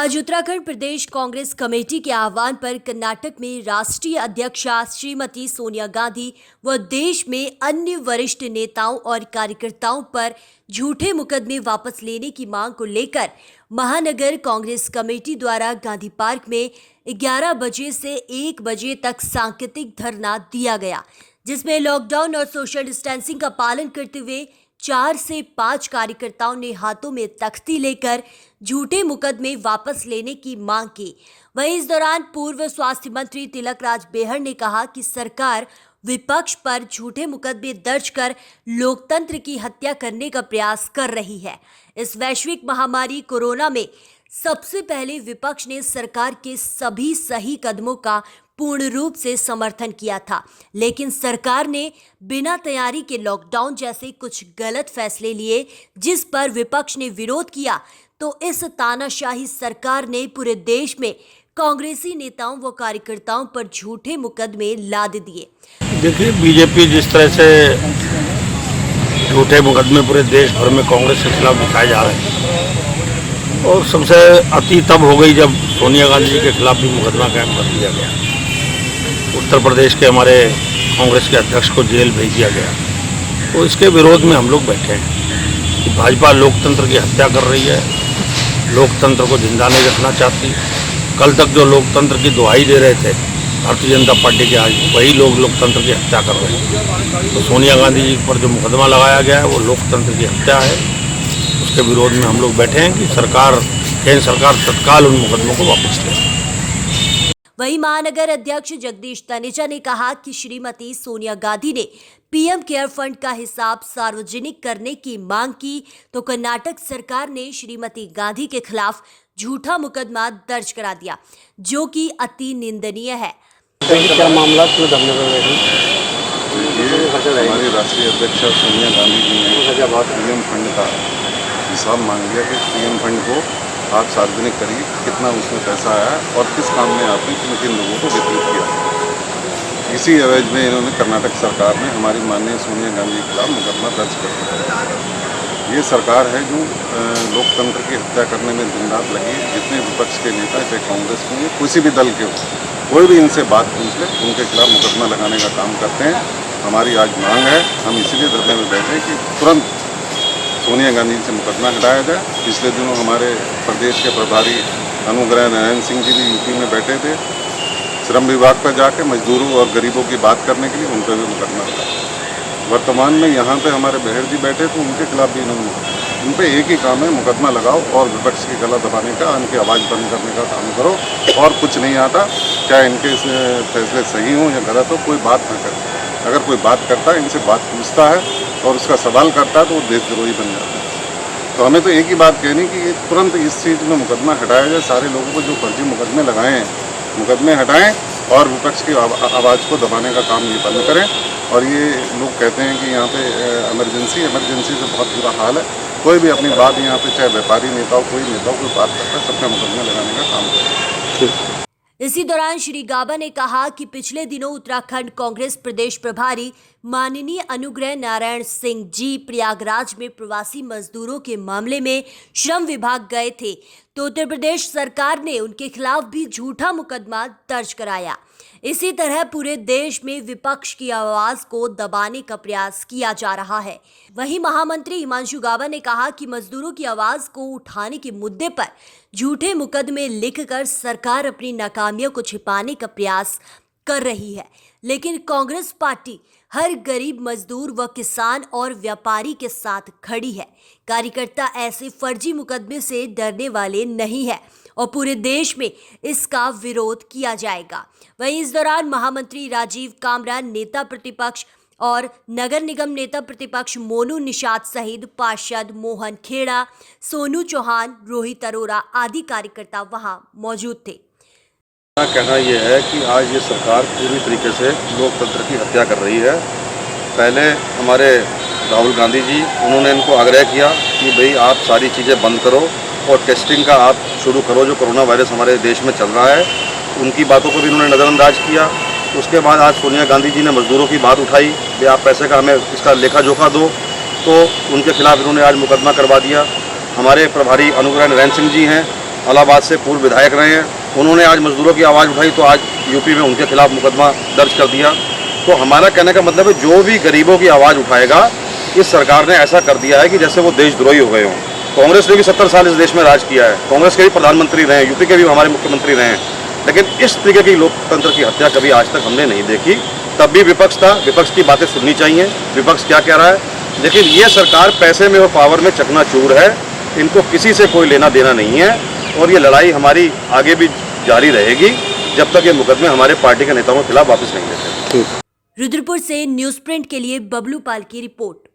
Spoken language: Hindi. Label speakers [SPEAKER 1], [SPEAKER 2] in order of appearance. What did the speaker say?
[SPEAKER 1] आज उत्तराखंड प्रदेश कांग्रेस कमेटी के आह्वान पर कर्नाटक में राष्ट्रीय अध्यक्षा श्रीमती सोनिया गांधी व देश में अन्य वरिष्ठ नेताओं और कार्यकर्ताओं पर झूठे मुकदमे वापस लेने की मांग को लेकर महानगर कांग्रेस कमेटी द्वारा गांधी पार्क में 11 बजे से 1 बजे तक सांकेतिक धरना दिया गया, जिसमें लॉकडाउन और सोशल डिस्टेंसिंग का पालन करते हुए 4 से 5 कार्यकर्ताओं ने हाथों में तख्ती लेकर झूठे मुकदमे वापस लेने की मांग की। वहीं इस दौरान पूर्व स्वास्थ्य मंत्री तिलकराज बेहड़ ने कहा कि सरकार विपक्ष पर झूठे मुकदमे दर्ज कर लोकतंत्र की हत्या करने का प्रयास कर रही है। इस वैश्विक महामारी कोरोना में सबसे पहले विपक्ष ने सरकार के सभी सही कदमों का पूर्ण रूप से समर्थन किया था, लेकिन सरकार ने बिना तैयारी के लॉकडाउन जैसे कुछ गलत फैसले लिए, जिस पर विपक्ष ने विरोध किया। तो इस तानाशाही सरकार ने पूरे देश में कांग्रेसी नेताओं व कार्यकर्ताओं पर झूठे मुकदमे लाद दिए।
[SPEAKER 2] देखिए, बीजेपी जिस तरह से झूठे मुकदमे पूरे देश भर में कांग्रेस के खिलाफ दिखाए जा रहे हैं, और सबसे अति तब हो गई जब सोनिया गांधी जी के खिलाफ भी मुकदमा कायम कर दिया गया। उत्तर प्रदेश के हमारे कांग्रेस के अध्यक्ष को जेल भेज दिया गया। तो इसके विरोध में हम लोग बैठे हैं कि भाजपा लोकतंत्र की हत्या कर रही है, लोकतंत्र को जिंदा नहीं रखना चाहती। कल तक जो लोकतंत्र की दुहाई दे रहे थे भारतीय जनता पार्टी के, आज वही लोग लोकतंत्र की हत्या कर रहे हैं। तो सोनिया गांधी जी पर जो मुकदमा लगाया गया है वो लोकतंत्र की हत्या है। उसके विरोध में हम लोग बैठे हैं कि केंद्र सरकार तत्काल उन मुकदमों को वापस ले।
[SPEAKER 1] वहीं महानगर अध्यक्ष जगदीश तनेजा ने कहा कि श्रीमती सोनिया गांधी ने पीएम केयर फंड का हिसाब सार्वजनिक करने की मांग की, तो कर्नाटक सरकार ने श्रीमती गांधी के खिलाफ झूठा मुकदमा दर्ज करा दिया, जो कि अति निंदनीय है।
[SPEAKER 3] क्या मामला क्यों धरने पर बैठी?
[SPEAKER 4] हमारी राष्ट्रीय अध्यक्षा सोनिया गांधी जी ने पीएम फंड का हिसाब मांग लिया कि पीएम फंड को आप सार्वजनिक करिए, कितना उसमें पैसा आया और किस काम में आपने किन किन लोगों को वितरित किया। इसी एवज में इन्होंने कर्नाटक सरकार ने हमारी माननीय सोनिया गांधी के खिलाफ मुकदमा दर्ज कर दिया। ये सरकार है जो लोकतंत्र की हत्या करने में दिन रात लगी। जितने विपक्ष के नेता, चाहे कांग्रेस के, किसी भी दल के हो, कोई भी इनसे बात पूछ ले, उनके खिलाफ मुकदमा लगाने का काम करते हैं। हमारी आज मांग है, हम इसीलिए धरने में बैठे कि तुरंत सोनिया गांधी से मुकदमा हटाया जाए। पिछले दिनों हमारे प्रदेश के प्रभारी अनुग्रह नारायण सिंह जी भी यूपी में बैठे थे, श्रम विभाग पर जाके मजदूरों और गरीबों की बात करने के लिए, उन पर भी मुकदमा हटाया। वर्तमान में यहाँ पे हमारे बेहड़ जी बैठे थे, उनके खिलाफ भी इन्होंने, उन पर एक ही काम है, मुकदमा लगाओ और विपक्ष की गला दबाने का, उनकी आवाज़ बंद करने का काम करो, और कुछ नहीं आता। चाहे इनके फैसले सही हों या गलत हो, कोई बात ना करे। अगर कोई बात करता है, इनसे बात पूछता है और उसका सवाल करता है, तो वो देशद्रोही बन जाता है। तो हमें तो एक ही बात कहनी कि तुरंत इस चीज़ में मुकदमा हटाया जाए। सारे लोगों को जो फर्जी मुकदमे लगाए हैं, मुकदमे हटाएं और विपक्ष की आवाज़ को दबाने का काम ये बंद करें। और ये लोग कहते हैं कि यहाँ पे इमरजेंसी से बहुत बुरा हाल है। कोई भी अपनी बात यहाँ पे, चाहे व्यापारी नेता हो, कोई नेता हो, कोई बात करता है, सबका मुकदमा लगाने का काम करें।
[SPEAKER 1] इसी दौरान श्री गाबा ने कहा कि पिछले दिनों उत्तराखंड कांग्रेस प्रदेश प्रभारी माननीय अनुग्रह नारायण सिंह जी प्रयागराज में प्रवासी मजदूरों के मामले में श्रम विभाग गए थे, तो उत्तर प्रदेश सरकार ने उनके खिलाफ भी झूठा मुकदमा दर्ज कराया। इसी तरह पूरे देश में विपक्ष की आवाज को दबाने का प्रयास किया जा रहा है। वहीं महामंत्री हिमांशु गाबा ने कहा कि मजदूरों की आवाज को उठाने के मुद्दे पर झूठे मुकदमे लिखकर सरकार अपनी नाकामियों को छिपाने का प्रयास कर रही है, लेकिन कांग्रेस पार्टी हर गरीब मजदूर व किसान और व्यापारी के साथ खड़ी है। कार्यकर्ता ऐसे फर्जी मुकदमे से डरने वाले नहीं है और पूरे देश में इसका विरोध किया जाएगा। वहीं इस दौरान महामंत्री राजीव कामरा, नेता प्रतिपक्ष और नगर निगम नेता प्रतिपक्ष मोनू निषाद सहित पार्षद मोहन खेड़ा, सोनू चौहान, रोहित अरोरा आदि कार्यकर्ता वहां मौजूद थे।
[SPEAKER 5] कहना यह है कि आज ये सरकार पूरी तरीके से लोकतंत्र की हत्या कर रही है। पहले हमारे राहुल गांधी जी, उन्होंने इनको आग्रह किया कि भाई आप सारी चीज़ें बंद करो और टेस्टिंग का आप शुरू करो, जो कोरोना वायरस हमारे देश में चल रहा है। उनकी बातों को भी इन्होंने नज़रअंदाज किया। उसके बाद आज सोनिया गांधी जी ने मजदूरों की बात उठाई, भाई आप पैसे का हमें इसका लेखा जोखा दो, तो उनके खिलाफ इन्होंने आज मुकदमा करवा दिया। हमारे प्रभारी अनुग्रह नारायण सिंह जी हैं, इलाहाबाद से पूर्व विधायक रहे हैं, उन्होंने आज मजदूरों की आवाज़ उठाई तो आज यूपी में उनके खिलाफ मुकदमा दर्ज कर दिया। तो हमारा कहने का मतलब है जो भी गरीबों की आवाज़ उठाएगा, इस सरकार ने ऐसा कर दिया है कि जैसे वो देशद्रोही हो गए हों। कांग्रेस ने भी 70 साल इस देश में राज किया है, कांग्रेस के भी प्रधानमंत्री रहे हैं, यूपी के भी हमारे मुख्यमंत्री रहे हैं, लेकिन इस तरीके की लोकतंत्र की हत्या कभी आज तक हमने नहीं देखी। तब भी विपक्ष था, विपक्ष की बातें सुननी चाहिए, विपक्ष क्या कह रहा है। लेकिन ये सरकार पैसे में और पावर में चकनाचूर है, इनको किसी से कोई लेना देना नहीं है और ये लड़ाई हमारी आगे भी जारी रहेगी जब तक ये मुकदमे हमारे पार्टी के नेताओं के खिलाफ वापस नहीं लेते।
[SPEAKER 1] रुद्रपुर से न्यूज प्रिंट के लिए बबलू पाल की रिपोर्ट।